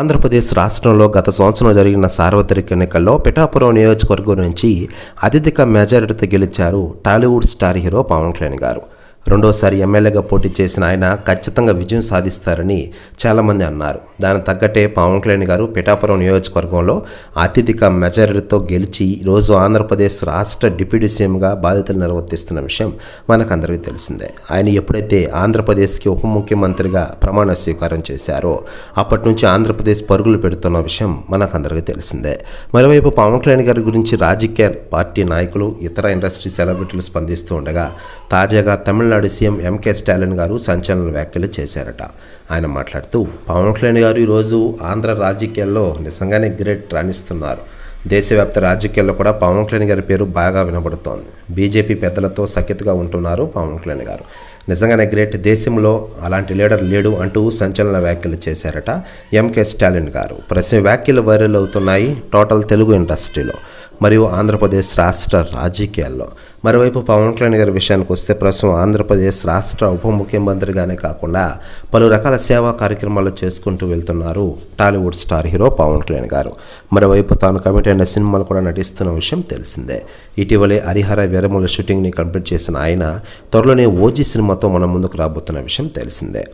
ఆంధ్రప్రదేశ్ రాష్ట్రంలో గత సంవత్సరం జరిగిన సార్వత్రిక ఎన్నికల్లో పిఠాపురం నియోజకవర్గం నుంచి అత్యధిక మెజారిటీతో గెలిచారు టాలీవుడ్ స్టార్ హీరో పవన్ కళ్యాణ్ గారు. రెండోసారి ఎమ్మెల్యేగా పోటీ చేసిన ఆయన ఖచ్చితంగా విజయం సాధిస్తారని చాలామంది అన్నారు. దానికి తగ్గట్టే పవన్ కళ్యాణ్ గారు పిఠాపురం నియోజకవర్గంలో అత్యధిక మెజారిటీతో గెలిచి ఈరోజు ఆంధ్రప్రదేశ్ రాష్ట్ర డిప్యూటీ సీఎంగా బాధ్యతలు నిర్వర్తిస్తున్న విషయం మనకందరికీ తెలిసిందే. ఆయన ఎప్పుడైతే ఆంధ్రప్రదేశ్కి ఉప ముఖ్యమంత్రిగా ప్రమాణ స్వీకారం చేశారో అప్పటి నుంచి ఆంధ్రప్రదేశ్ పరుగులు పెడుతున్న విషయం మనకందరికీ తెలిసిందే. మరోవైపు పవన్ కళ్యాణ్ గారి గురించి రాజకీయ పార్టీ నాయకులు, ఇతర ఇండస్ట్రీ సెలబ్రిటీలు స్పందిస్తూ ఉండగా తాజాగా తమిళనాడు సీఎం ఎంకే స్టాలిన్ గారు సంచలన వ్యాఖ్యలు చేశారట. ఆయన మాట్లాడుతూ పవన్ కళ్యాణ్ గారు ఈరోజు ఆంధ్ర రాజకీయాల్లో నిజంగానే గ్రేట్ రాణిస్తున్నారు. దేశవ్యాప్త రాజకీయాల్లో కూడా పవన్ కళ్యాణ్ గారి పేరు బాగా వినబడుతోంది. బీజేపీ పెద్దలతో సఖ్యతగా ఉంటున్నారు పవన్ కళ్యాణ్ గారు. నిజంగానే గ్రేట్, దేశంలో అలాంటి లీడర్ లేడు అంటూ సంచలన వ్యాఖ్యలు చేశారట ఎంకే స్టాలిన్ గారు. ప్రస్తుతం వ్యాఖ్యలు వైరల్ అవుతున్నాయి టోటల్ తెలుగు ఇండస్ట్రీలో మరియు ఆంధ్రప్రదేశ్ రాష్ట్ర రాజకీయాల్లో. మరోవైపు పవన్ కళ్యాణ్ గారి విషయానికి వస్తే ప్రస్తుతం ఆంధ్రప్రదేశ్ రాష్ట్ర ఉప ముఖ్యమంత్రిగానే కాకుండా పలు రకాల సేవా కార్యక్రమాలు చేసుకుంటూ వెళ్తున్నారు టాలీవుడ్ స్టార్ హీరో పవన్ కళ్యాణ్ గారు. మరోవైపు తాను కమిట్ అయిన సినిమాలు కూడా నటిస్తున్న విషయం తెలిసిందే. ఇటీవలే హరిహర వీరమల షూటింగ్ని కంప్లీట్ చేసిన ఆయన త్వరలోనే ఓజీ సినిమాతో మన ముందుకు రాబోతున్న విషయం తెలిసిందే.